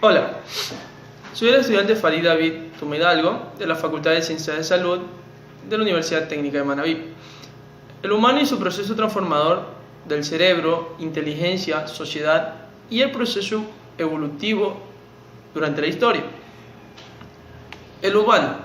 Hola, soy el estudiante Farid David Tumidalgo de la Facultad de Ciencias de Salud de la Universidad Técnica de Manabí. El humano y su proceso transformador del cerebro, inteligencia, sociedad y el proceso evolutivo durante la historia. El humano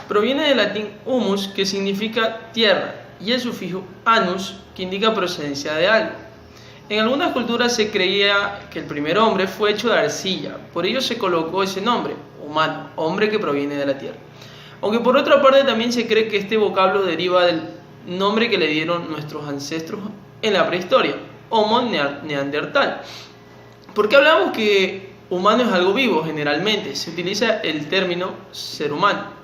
proviene del latín humus, que significa tierra, y el sufijo anus, que indica procedencia de algo. En algunas culturas se creía que el primer hombre fue hecho de arcilla, por ello se colocó ese nombre, humano, hombre que proviene de la tierra. Aunque por otra parte también se cree que este vocablo deriva del nombre que le dieron nuestros ancestros en la prehistoria, Homo neandertal. ¿Por qué hablamos que humano es algo vivo? Generalmente se utiliza el término ser humano.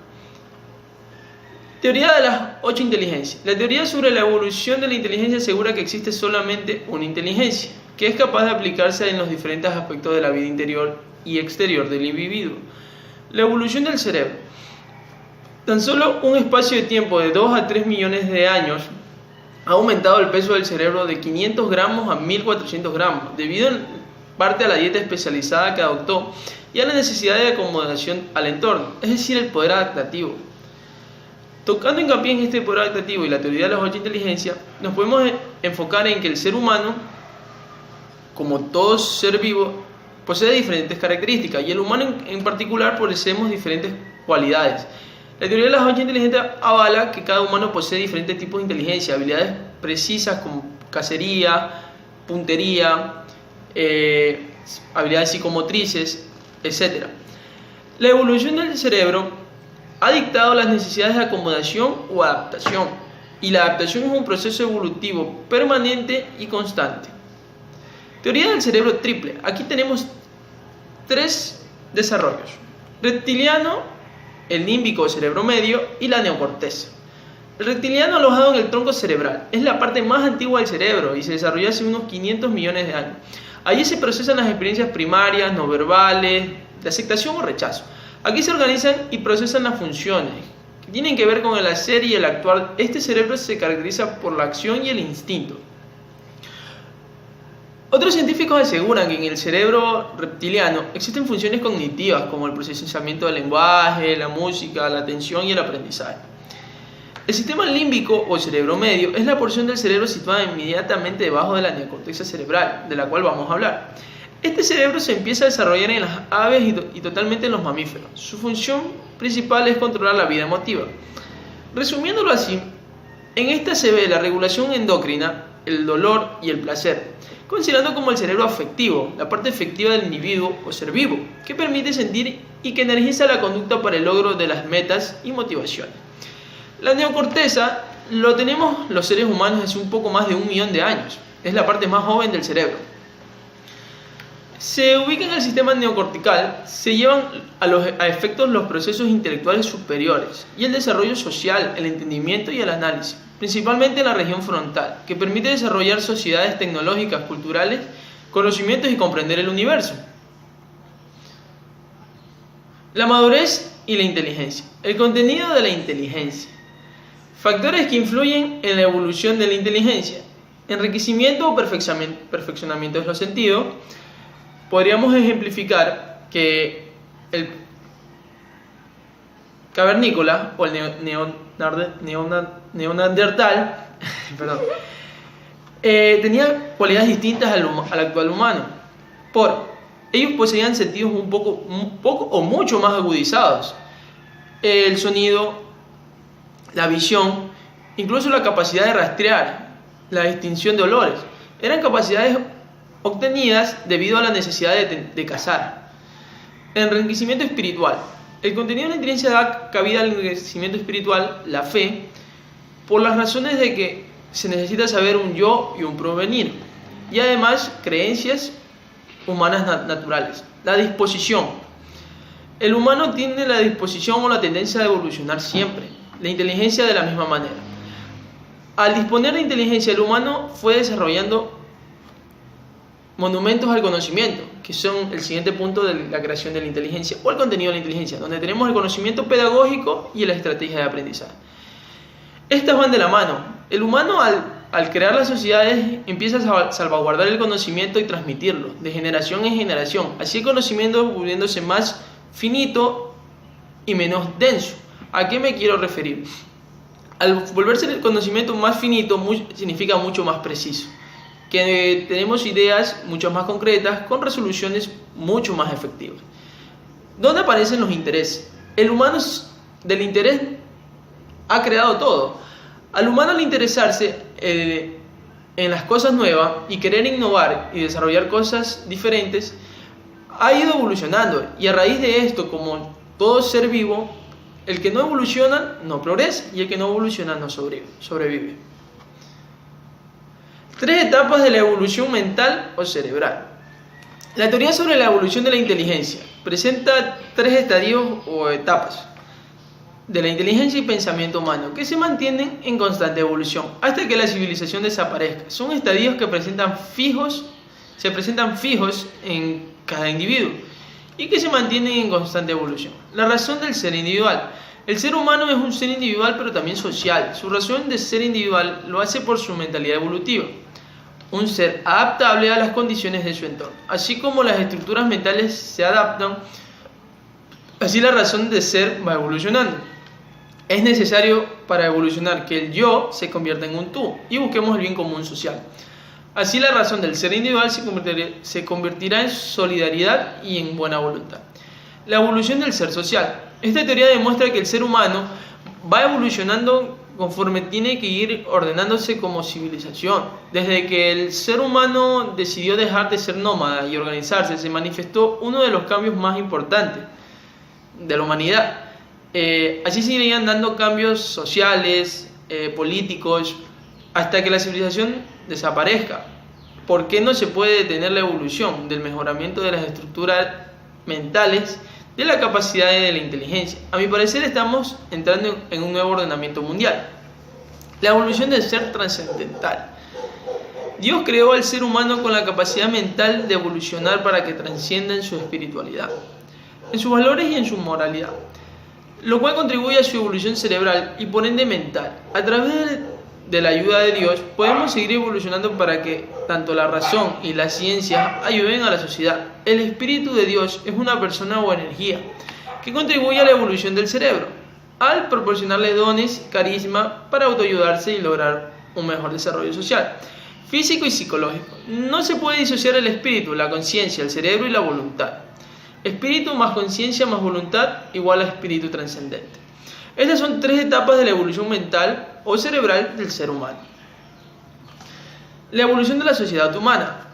Teoría de las 8 inteligencias. La teoría sobre la evolución de la inteligencia asegura que existe solamente una inteligencia, que es capaz de aplicarse en los diferentes aspectos de la vida interior y exterior del individuo. La evolución del cerebro. Tan solo un espacio de tiempo de 2 a 3 millones de años ha aumentado el peso del cerebro de 500 gramos a 1400 gramos, debido en parte a la dieta especializada que adoptó y a la necesidad de acomodación al entorno, es decir, el poder adaptativo. Tocando hincapié en este poder adaptativo y la teoría de las 8 inteligencias, nos podemos enfocar en que el ser humano, como todo ser vivo, posee diferentes características, y el humano en particular poseemos diferentes cualidades. La teoría de las 8 inteligencias avala que cada humano posee diferentes tipos de inteligencia, habilidades precisas como cacería, puntería, habilidades psicomotrices, etc. La evolución del cerebro ha dictado las necesidades de acomodación o adaptación, y la adaptación es un proceso evolutivo permanente y constante. Teoría del cerebro triple. Aquí tenemos 3 desarrollos: reptiliano, el límbico o cerebro medio y la neocorteza. El reptiliano, alojado en el tronco cerebral, es la parte más antigua del cerebro y se desarrolló hace unos 500 millones de años. Allí se procesan las experiencias primarias, no verbales, de aceptación o rechazo. Aquí se organizan y procesan las funciones que tienen que ver con el hacer y el actuar. Este cerebro se caracteriza por la acción y el instinto. Otros científicos aseguran que en el cerebro reptiliano existen funciones cognitivas como el procesamiento del lenguaje, la música, la atención y el aprendizaje. El sistema límbico o cerebro medio es la porción del cerebro situada inmediatamente debajo de la neocorteza cerebral, de la cual vamos a hablar. Este cerebro se empieza a desarrollar en las aves y totalmente en los mamíferos. Su función principal es controlar la vida emotiva. Resumiéndolo así, en esta se ve la regulación endocrina, el dolor y el placer, considerando como el cerebro afectivo, la parte efectiva del individuo o ser vivo, que permite sentir y que energiza la conducta para el logro de las metas y motivaciones. La neocorteza lo tenemos los seres humanos hace un poco más de 1 millón de años. Es la parte más joven del cerebro. Se ubica en el sistema neocortical, se llevan a efectos los procesos intelectuales superiores y el desarrollo social, el entendimiento y el análisis, principalmente en la región frontal, que permite desarrollar sociedades tecnológicas, culturales, conocimientos y comprender el universo. La madurez y la inteligencia. El contenido de la inteligencia. Factores que influyen en la evolución de la inteligencia. Enriquecimiento o perfeccionamiento de los sentidos. Podríamos ejemplificar que el cavernícola o el neandertal tenía cualidades distintas al actual humano. Ellos poseían sentidos un poco o mucho más agudizados. El sonido, la visión, incluso la capacidad de rastrear, la distinción de olores, eran capacidades obtenidas debido a la necesidad de cazar. Enriquecimiento espiritual. El contenido de la inteligencia da cabida al enriquecimiento espiritual, la fe, por las razones de que se necesita saber un yo y un porvenir, y además creencias humanas naturales. La disposición. El humano tiene la disposición o la tendencia de evolucionar siempre, la inteligencia de la misma manera. Al disponer de inteligencia, el humano fue desarrollando monumentos al conocimiento, que son el siguiente punto de la creación de la inteligencia o el contenido de la inteligencia, donde tenemos el conocimiento pedagógico y la estrategia de aprendizaje. Estas van de la mano. El humano al Al crear las sociedades empieza a salvaguardar el conocimiento y transmitirlo de generación en generación, así el conocimiento volviéndose más finito y menos denso. ¿A qué me quiero referir? Al volverse el conocimiento más finito significa mucho más preciso, que tenemos ideas mucho más concretas con resoluciones mucho más efectivas. ¿Dónde aparecen los intereses? El humano del interés ha creado todo. Al humano al interesarse en las cosas nuevas y querer innovar y desarrollar cosas diferentes, ha ido evolucionando, y a raíz de esto, como todo ser vivo, el que no evoluciona no progresa y el que no evoluciona no sobrevive. 3 etapas de la evolución mental o cerebral. La teoría sobre la evolución de la inteligencia presenta 3 estadios o etapas de la inteligencia y pensamiento humano que se mantienen en constante evolución hasta que la civilización desaparezca. Son estadios que se presentan fijos en cada individuo y que se mantienen en constante evolución. La razón del ser individual. El ser humano es un ser individual pero también social. Su razón de ser individual lo hace por su mentalidad evolutiva, un ser adaptable a las condiciones de su entorno. Así como las estructuras mentales se adaptan, así la razón de ser va evolucionando. Es necesario para evolucionar que el yo se convierta en un tú y busquemos el bien común social. Así la razón del ser individual se convertirá en solidaridad y en buena voluntad. La evolución del ser social. Esta teoría demuestra que el ser humano va evolucionando conforme tiene que ir ordenándose como civilización. Desde que el ser humano decidió dejar de ser nómada y organizarse, se manifestó uno de los cambios más importantes de la humanidad. Así se irían dando cambios sociales, políticos, hasta que la civilización desaparezca. ¿Por qué no se puede detener la evolución del mejoramiento de las estructuras mentales, de la capacidad y de la inteligencia? A mi parecer estamos entrando en un nuevo ordenamiento mundial. La evolución del ser trascendental. Dios creó al ser humano con la capacidad mental de evolucionar para que trascienda en su espiritualidad, en sus valores y en su moralidad, lo cual contribuye a su evolución cerebral y por ende mental. A través de la ayuda de Dios podemos seguir evolucionando para que tanto la razón y la ciencia ayuden a la sociedad. El Espíritu de Dios es una persona o energía que contribuye a la evolución del cerebro al proporcionarle dones, carisma para autoayudarse y lograr un mejor desarrollo social, físico y psicológico. No se puede disociar el espíritu, la conciencia, el cerebro y la voluntad. Espíritu más conciencia más voluntad igual a espíritu trascendente. Estas son 3 etapas de la evolución mental o cerebral del ser humano. La evolución de la sociedad humana.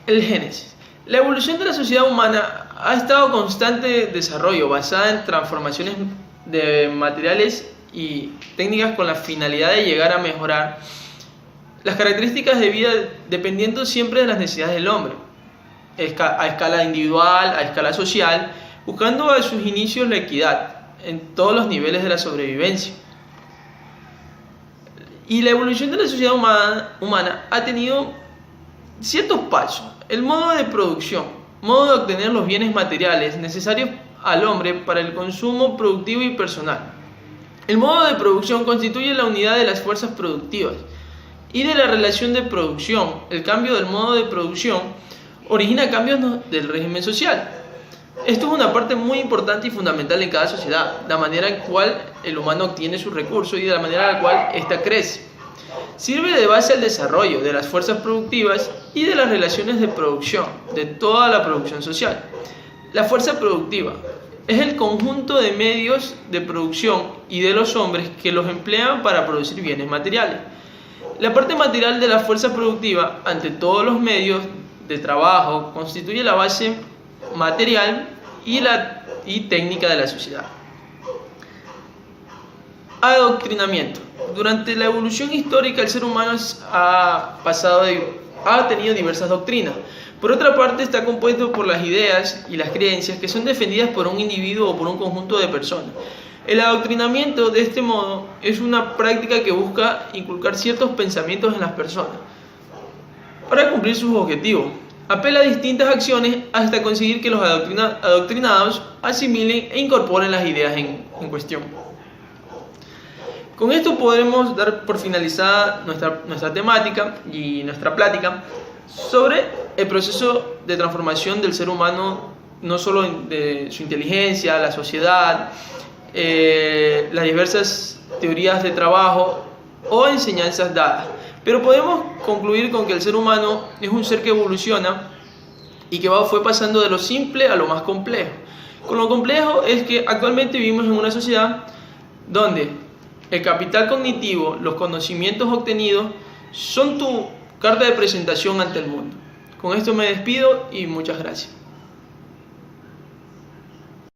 El génesis. La evolución de la sociedad humana ha estado en constante desarrollo, basada en transformaciones de materiales y técnicas con la finalidad de llegar a mejorar las características de vida dependiendo siempre de las necesidades del hombre, a escala individual, a escala social, buscando a sus inicios la equidad en todos los niveles de la sobrevivencia. Y la evolución de la sociedad humana ha tenido ciertos pasos. El modo de producción, modo de obtener los bienes materiales necesarios al hombre para el consumo productivo y personal. El modo de producción constituye la unidad de las fuerzas productivas y de la relación de producción. El cambio del modo de producción origina cambios del régimen social. Esto es una parte muy importante y fundamental en cada sociedad, la manera en cual el humano obtiene sus recursos y de la manera en la cual ésta crece. Sirve de base al desarrollo de las fuerzas productivas y de las relaciones de producción, de toda la producción social. La fuerza productiva es el conjunto de medios de producción y de los hombres que los emplean para producir bienes materiales. La parte material de la fuerza productiva, ante todos los medios de trabajo, constituye la base material y técnica de la sociedad. Adoctrinamiento. Durante la evolución histórica el ser humano ha tenido diversas doctrinas. Por otra parte, está compuesto por las ideas y las creencias que son defendidas por un individuo o por un conjunto de personas. El adoctrinamiento, de este modo, es una práctica que busca inculcar ciertos pensamientos en las personas para cumplir sus objetivos. Apela a distintas acciones hasta conseguir que los adoctrinados asimilen e incorporen las ideas en cuestión. Con esto podremos dar por finalizada nuestra temática y nuestra plática sobre el proceso de transformación del ser humano, no solo de su inteligencia, la sociedad, las diversas teorías de trabajo o enseñanzas dadas. Pero podemos concluir con que el ser humano es un ser que evoluciona y que fue pasando de lo simple a lo más complejo. Con lo complejo es que actualmente vivimos en una sociedad donde el capital cognitivo, los conocimientos obtenidos, son tu carta de presentación ante el mundo. Con esto me despido y muchas gracias.